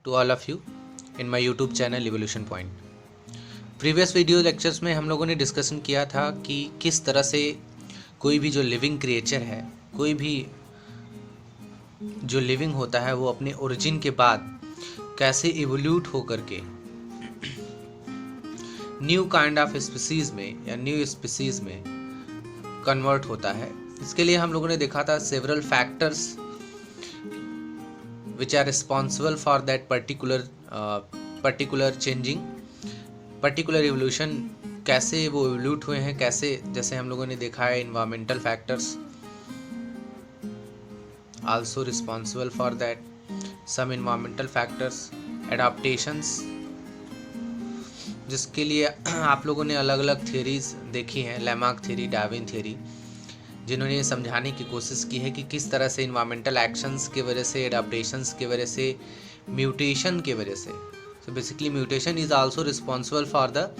to all of you in my YouTube channel Evolution Point. Previous video lectures में हम लोगों ने discussion किया था कि किस तरह से कोई भी जो लिविंग क्रिएचर है, कोई भी जो लिविंग होता है वो अपने ओरिजिन के बाद कैसे इवोल्यूट हो करके न्यू काइंड ऑफ स्पीसीज में या न्यू स्पीसीज में कन्वर्ट होता है। इसके लिए हम लोगों ने देखा था several factors which are responsible for that particular changing, particular evolution, कैसे वो इवोल्यूट हुए हैं, कैसे, जैसे हम लोगों ने देखा है environmental factors also responsible for that, some environmental factors, adaptations, जिसके लिए आप लोगों ने अलग अलग थियरीज देखी हैं, लैमार्क थ्योरी, डार्विन थ्योरी, जिन्होंने ये समझाने की कोशिश की है कि किस तरह से इन्वायरमेंटल एक्शंस की वजह से, एडाप्टेशंस की वजह से, म्यूटेशन की वजह से, so basically mutation is also responsible for the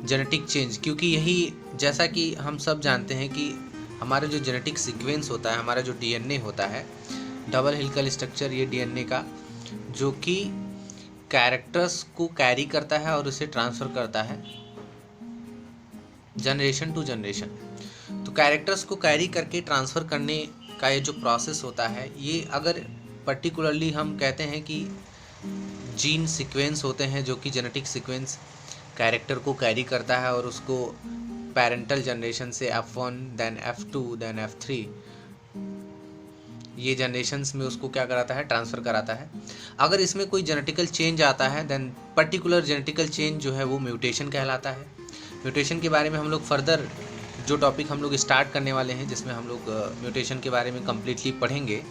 genetic change. क्योंकि यही, जैसा कि हम सब जानते हैं कि हमारा जो जेनेटिक सीक्वेंस होता है, हमारा जो डीएनए होता है, डबल हेलिकल स्ट्रक्चर ये डीएनए का, जो कि कैरेक्टर्स को कैरी करता है और उसे ट्रांसफ़र करता है जनरेशन टू जनरेशन। तो कैरेक्टर्स को कैरी करके ट्रांसफ़र करने का ये जो प्रोसेस होता है, ये अगर पर्टिकुलरली हम कहते हैं कि जीन सीक्वेंस होते हैं जो कि जेनेटिक सीक्वेंस कैरेक्टर को कैरी करता है और उसको पेरेंटल जनरेशन से F1 then F2 then F3 ये जनरेशन्स में उसको क्या कराता है, ट्रांसफ़र कराता है। अगर इसमें कोई जेनेटिकल चेंज आता है देन पर्टिकुलर जेनेटिकल चेंज जो है वो म्यूटेशन कहलाता है। म्यूटेशन के बारे में हम लोग फर्दर जो टॉपिक हम लोग स्टार्ट करने वाले हैं, जिसमें हम लोग म्यूटेशन के बारे में कम्प्लीटली पढ़ेंगे।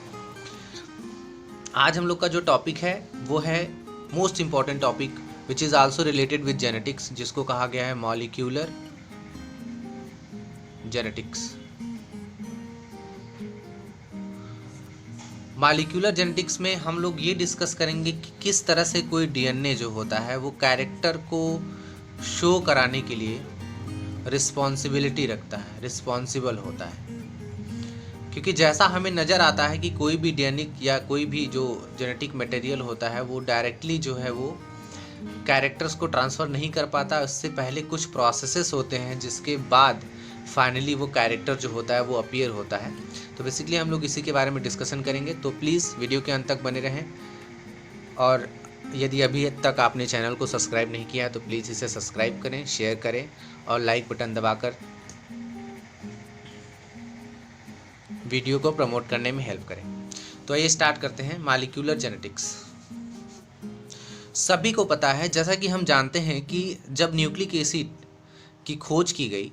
आज हम लोग का जो टॉपिक है वो है most important topic which is also related with genetics, जिसको कहा गया है मॉलिक्यूलर जेनेटिक्स। मॉलिक्यूलर जेनेटिक्स में हम लोग ये डिस्कस करेंगे कि किस तरह से कोई डीएनए जो होता है वो कैरेक्टर को शो कराने के लिए रिस्पॉन्सिबिलिटी रखता है, रिस्पॉन्सिबल होता है। क्योंकि जैसा हमें नज़र आता है कि कोई भी डीएनए या कोई भी जो जेनेटिक मटेरियल होता है वो डायरेक्टली जो है वो कैरेक्टर्स को ट्रांसफ़र नहीं कर पाता, उससे पहले कुछ प्रोसेसेस होते हैं जिसके बाद फाइनली वो कैरेक्टर जो होता है वो अपीयर होता है। तो बेसिकली हम लोग इसी के बारे में डिस्कशन करेंगे, तो प्लीज़ वीडियो के अंत तक बने रहें। और यदि अभी तक आपने चैनल को सब्सक्राइब नहीं किया है तो प्लीज़ इसे सब्सक्राइब करें, शेयर करें और लाइक बटन दबाकर वीडियो को प्रमोट करने में हेल्प करें। तो आइए स्टार्ट करते हैं। मॉलिक्यूलर जेनेटिक्स सभी को पता है, जैसा कि हम जानते हैं कि जब न्यूक्लिक एसिड की खोज की गई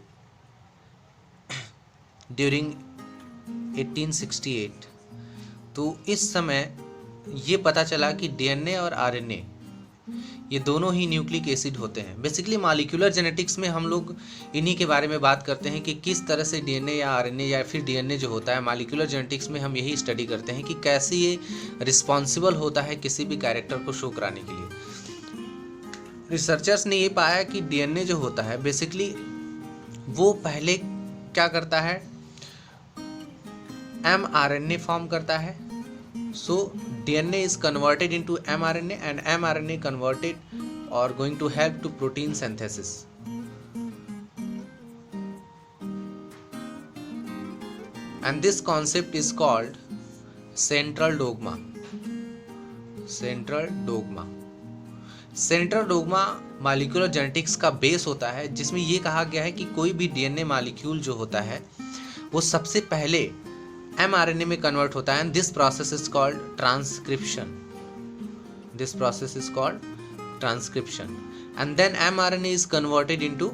ड्यूरिंग 1868, तो इस समय ये पता चला कि डीएनए और आरएनए ये दोनों ही न्यूक्लिक एसिड होते हैं। बेसिकली मॉलिक्यूलर जेनेटिक्स में हम लोग इन्हीं के बारे में बात करते हैं कि किस तरह से डीएनए या आरएनए या फिर डीएनए जो होता है, मॉलिक्यूलर जेनेटिक्स में हम यही स्टडी करते हैं कि कैसे ये रिस्पॉन्सिबल होता है किसी भी कैरेक्टर को शो कराने के लिए। रिसर्चर्स ने ये पाया कि डीएनए जो होता है बेसिकली वो पहले क्या करता है, mRNA फॉर्म करता है। सो DNA is converted into mRNA and mRNA converted or going to help to protein synthesis. And this concept is called central dogma. Central dogma. Central dogma molecular genetics का base होता है, जिसमें ये कहा गया है कि कोई भी डीएनए मॉलिक्यूल जो होता है वो सबसे पहले mRNA में कन्वर्ट होता है, and this process is called transcription. This process is called transcription and then mRNA is converted into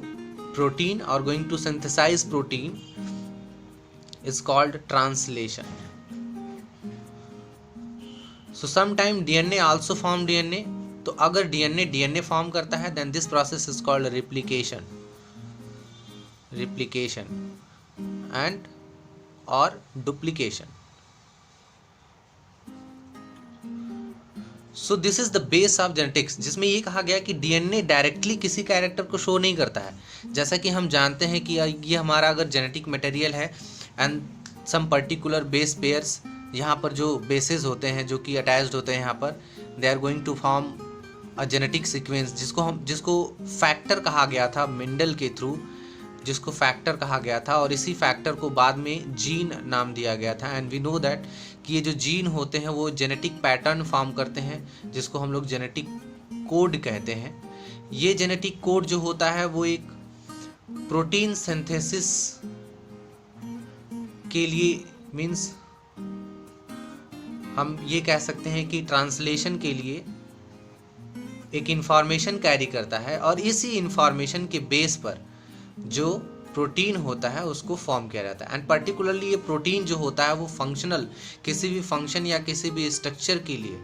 protein और going to synthesize protein is called translation. So sometime DNA also form DNA. तो अगर DNA form करता है then this process is called replication, and और duplication. So this is the base of genetics, जिसमें ये कहा गया कि डीएनए डायरेक्टली किसी कैरेक्टर को शो नहीं करता है। जैसा कि हम जानते हैं कि ये हमारा अगर जेनेटिक मटेरियल है and some particular base pairs, यहाँ पर जो बेसेस होते हैं जो कि अटैच्ड होते हैं यहाँ पर they are going to form a genetic sequence, जिसको फैक्टर कहा गया था मेंडल के थ्रू, जिसको फैक्टर कहा गया था, और इसी फैक्टर को बाद में जीन नाम दिया गया था। एंड वी नो दैट कि ये जो जीन होते हैं वो जेनेटिक पैटर्न फॉर्म करते हैं, जिसको हम लोग जेनेटिक कोड कहते हैं। ये जेनेटिक कोड जो होता है वो एक प्रोटीन सिंथेसिस के लिए, मीन्स हम ये कह सकते हैं कि ट्रांसलेशन के लिए एक इंफॉर्मेशन कैरी करता है, और इसी इंफॉर्मेशन के बेस पर जो प्रोटीन होता है उसको फॉर्म किया जाता है। एंड पर्टिकुलरली ये प्रोटीन जो होता है वो फंक्शनल, किसी भी फंक्शन या किसी भी स्ट्रक्चर के लिए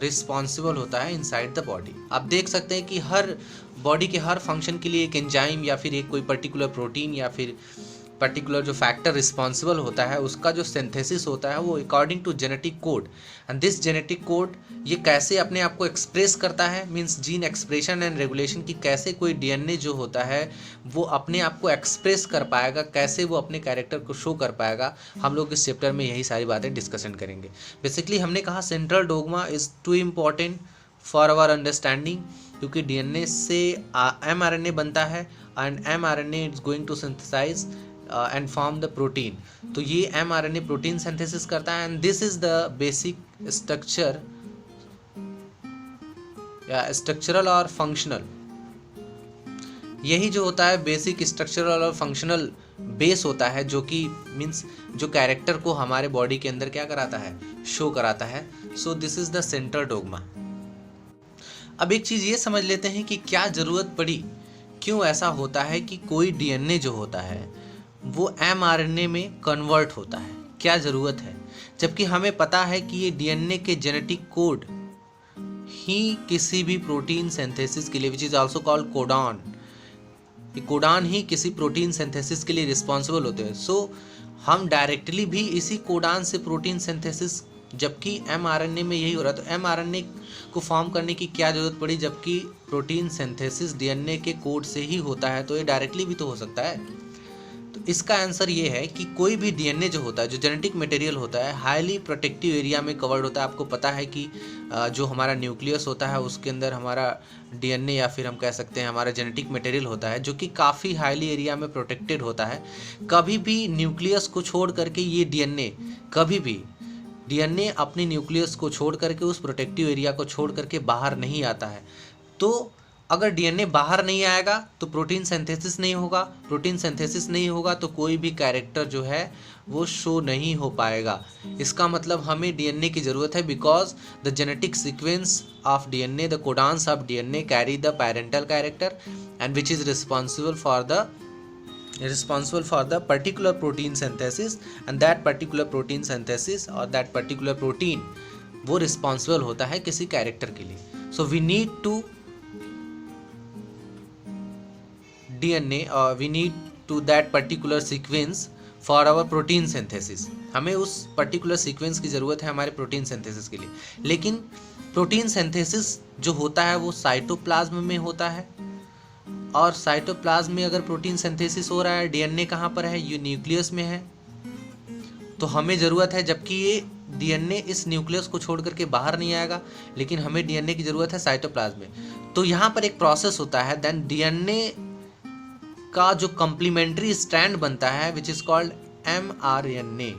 रिस्पॉन्सिबल होता है इनसाइड द बॉडी। आप देख सकते हैं कि हर बॉडी के हर फंक्शन के लिए एक एंजाइम या फिर एक कोई पर्टिकुलर प्रोटीन या फिर पर्टिकुलर जो फैक्टर रिस्पॉन्सिबल होता है, उसका जो सिंथेसिस होता है वो according to genetic code. And this genetic code ये कैसे अपने आप को एक्सप्रेस करता है, means gene expression and regulation की कैसे कोई डीएनए जो होता है वो अपने आप को एक्सप्रेस कर पाएगा, कैसे वो अपने कैरेक्टर को शो कर पाएगा। हम लोग इस चैप्टर में यही सारी बातें डिस्कशन करेंगे। बेसिकली हमने कहा central dogma is too important for our understanding, क्योंकि डीएनए से एमआरएनए बनता है and mRNA is going to synthesize and form the protein. तो ये एमआरएनए प्रोटीन सिंथेसिस करता है, and this is the basic structure या स्ट्रक्चरल और फंक्शनल। यही जो होता है बेसिक स्ट्रक्चरल और फंक्शनल बेस होता है, जो कि मीन्स जो कैरेक्टर को हमारे बॉडी के अंदर क्या कराता है, शो कराता है। सो this is the central dogma. अब एक चीज़ ये समझ लेते हैं कि क्या ज़रूरत पड़ी, क्यों ऐसा होता है कि कोई डीएनए जो होता है वो एमआरएनए में कन्वर्ट होता है, क्या ज़रूरत है, जबकि हमें पता है कि ये डीएनए के जेनेटिक कोड ही किसी भी प्रोटीन सिंथेसिस के लिए, which is also called codon, ये कोडॉन ही किसी प्रोटीन सिंथेसिस के लिए रिस्पॉन्सिबल होते हैं। सो हम डायरेक्टली भी इसी कोडॉन से प्रोटीन सिंथेसिस, जबकि एमआरएनए में यही हो रहा है, तो एमआरएनए को फॉर्म करने की क्या ज़रूरत पड़ी, जबकि प्रोटीन सिंथेसिस डीएनए के कोड से ही होता है, तो ये डायरेक्टली भी तो हो सकता है। तो इसका आंसर ये है कि कोई भी डीएनए जो होता है, जो जेनेटिक मटेरियल होता है, हाईली प्रोटेक्टिव एरिया में कवर्ड होता है। आपको पता है कि जो हमारा न्यूक्लियस होता है उसके अंदर हमारा डीएनए या फिर हम कह सकते हैं हमारा जेनेटिक मटेरियल होता है, जो कि काफ़ी हाईली एरिया में प्रोटेक्टेड होता है। कभी भी न्यूक्लियस को छोड़ करके ये डीएनए, कभी भी डीएनए अपने न्यूक्लियस को छोड़ करके, उस प्रोटेक्टिव एरिया को छोड़ करके बाहर नहीं आता है। तो अगर डीएनए बाहर नहीं आएगा तो प्रोटीन सिंथेसिस नहीं होगा, प्रोटीन सिंथेसिस नहीं होगा तो कोई भी कैरेक्टर जो है वो शो नहीं हो पाएगा। इसका मतलब हमें डीएनए की ज़रूरत है, because the genetic sequence of DNA, the codons of DNA carry the parental character and which is responsible for the particular protein synthesis, and that particular protein synthesis or that particular protein वो responsible होता है किसी character के लिए। So we need to DNA or we need to that particular sequence for our protein synthesis। हमें उस particular sequence की ज़रूरत है हमारे प्रोटीन सिंथेसिस के लिए। लेकिन प्रोटीन सिंथेसिस जो होता है वो साइटोप्लाज्म में होता है, और साइटोप्लाज्म में अगर प्रोटीन सिंथेसिस हो रहा है, डीएनए कहाँ पर है, ये न्यूक्लियस में है, तो हमें ज़रूरत है, जबकि ये डीएनए इस न्यूक्लियस को छोड़ करके बाहर नहीं आएगा, लेकिन हमें डीएनए की ज़रूरत है साइटोप्लाज्म में। तो यहाँ पर एक प्रोसेस होता है, देन डीएनए का जो कम्प्लीमेंट्री स्ट्रैंड बनता है विच इज़ कॉल्ड एमआरएनए।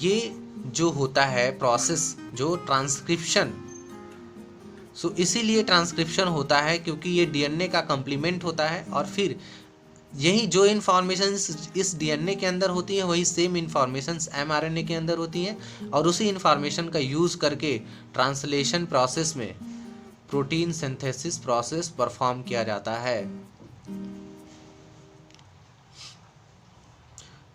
ये जो होता है प्रोसेस, जो ट्रांसक्रिप्शन, सो इसीलिए ट्रांसक्रिप्शन होता है क्योंकि ये डीएनए का कम्प्लीमेंट होता है, और फिर यही जो इन्फॉर्मेशन इस डीएनए के अंदर होती है वही सेम इन्फॉर्मेशन एमआरएनए के अंदर होती हैं, और उसी इन्फॉर्मेशन का यूज़ करके ट्रांसलेशन प्रोसेस में प्रोटीन सिंथेसिस प्रोसेस परफॉर्म किया जाता है।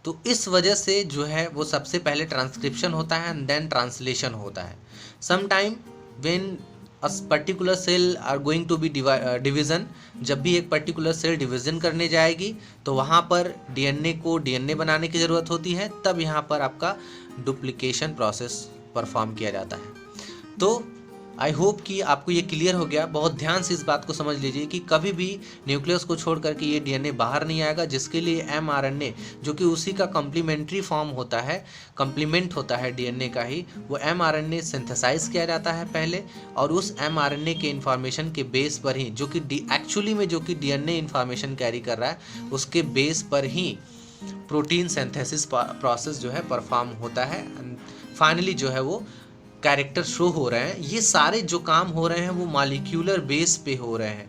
तो इस वजह से जो है वो सबसे पहले ट्रांसक्रिप्शन होता है एंड देन ट्रांसलेशन होता है। Some time when a particular cell are going to be division, जब भी एक पर्टिकुलर सेल डिवीज़न करने जाएगी तो वहाँ पर डीएनए को डीएनए बनाने की ज़रूरत होती है, तब यहाँ पर आपका डुप्लीकेशन प्रोसेस परफॉर्म किया जाता है। तो आई होप कि आपको ये क्लियर हो गया। बहुत ध्यान से इस बात को समझ लीजिए कि कभी भी न्यूक्लियस को छोड़ करके ये डीएनए बाहर नहीं आएगा, जिसके लिए एमआरएनए जो कि उसी का कम्प्लीमेंट्री फॉर्म होता है, कम्प्लीमेंट होता है डीएनए का ही, वो एमआरएनए सिंथेसाइज किया जाता है पहले, और उस एमआरएनए के इन्फॉर्मेशन के बेस पर ही, जो कि एक्चुअली में जो कि डीएनए इन्फॉर्मेशन कैरी कर रहा है, उसके बेस पर ही प्रोटीन सिंथेसिस प्रोसेस जो है परफॉर्म होता है। फाइनली जो है वो कैरेक्टर शो हो रहे हैं। ये सारे जो काम हो रहे हैं वो मॉलिक्यूलर बेस पे हो रहे हैं,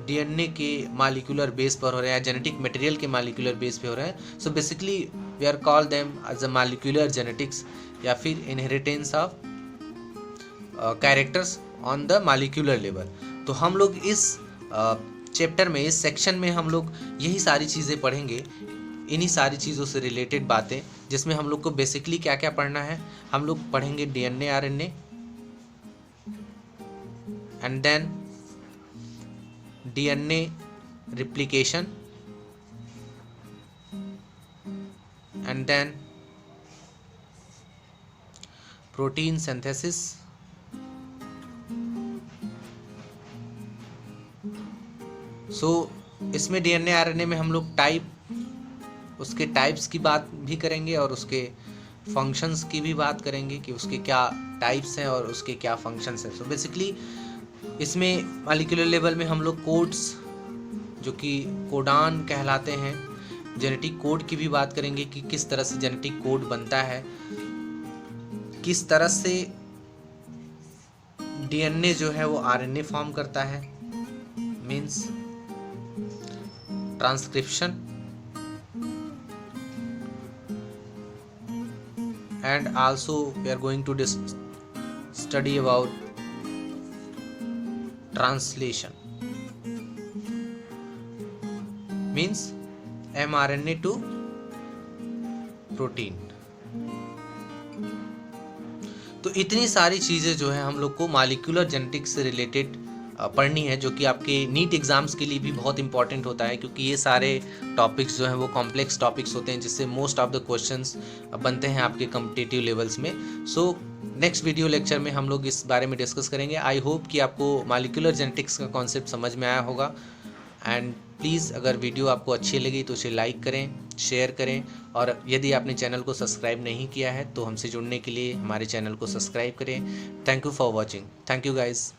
डीएनए के मॉलिक्यूलर बेस पर हो रहे हैं, जेनेटिक मटेरियल के मॉलिक्यूलर बेस पे हो रहे हैं। So basically we are call them as a molecular genetics, या फिर inheritance of characters on the molecular level. तो हम लोग इस चैप्टर में, इस सेक्शन में हम लोग यही सारी चीज़ें पढ़ेंगे, इन्हीं सारी चीज़ों से रिलेटेड बातें, जिसमें हम लोग को बेसिकली क्या क्या पढ़ना है। हम लोग पढ़ेंगे DNA RNA, and then DNA replication, and then protein synthesis, so इसमें डीएनए आरएनए में हम लोग उसके टाइप्स की बात भी करेंगे और उसके फंक्शंस की भी बात करेंगे कि उसके क्या टाइप्स हैं और उसके क्या फंक्शंस हैं। सो बेसिकली इसमें मॉलिक्यूलर लेवल में हम लोग कोड्स, जो कि कोडान कहलाते हैं, जेनेटिक कोड की भी बात करेंगे कि किस तरह से जेनेटिक कोड बनता है, किस तरह से डीएनए जो है वो आरएनए फॉर्म करता है, means transcription, and also we are going to study about translation, means mRNA to protein. तो इतनी सारी चीज़ें जो है हम लोग को मॉलिक्यूलर जेनेटिक्स से रिलेटेड पढ़नी है, जो कि आपके नीट एग्ज़ाम्स के लिए भी बहुत इंपॉर्टेंट होता है, क्योंकि ये सारे टॉपिक्स जो हैं वो कॉम्प्लेक्स टॉपिक्स होते हैं, जिससे मोस्ट ऑफ द क्वेश्चंस बनते हैं आपके कॉम्पिटिटिव लेवल्स में। सो नेक्स्ट वीडियो लेक्चर में हम लोग इस बारे में डिस्कस करेंगे। आई होप कि आपको मॉलिक्यूलर जेनेटिक्स का कॉन्सेप्ट समझ में आया होगा। एंड प्लीज़ अगर वीडियो आपको अच्छी लगी तो उसे लाइक करें, शेयर करें, और यदि आपने चैनल को सब्सक्राइब नहीं किया है तो हमसे जुड़ने के लिए हमारे चैनल को सब्सक्राइब करें। Thank you for watching. Thank you guys.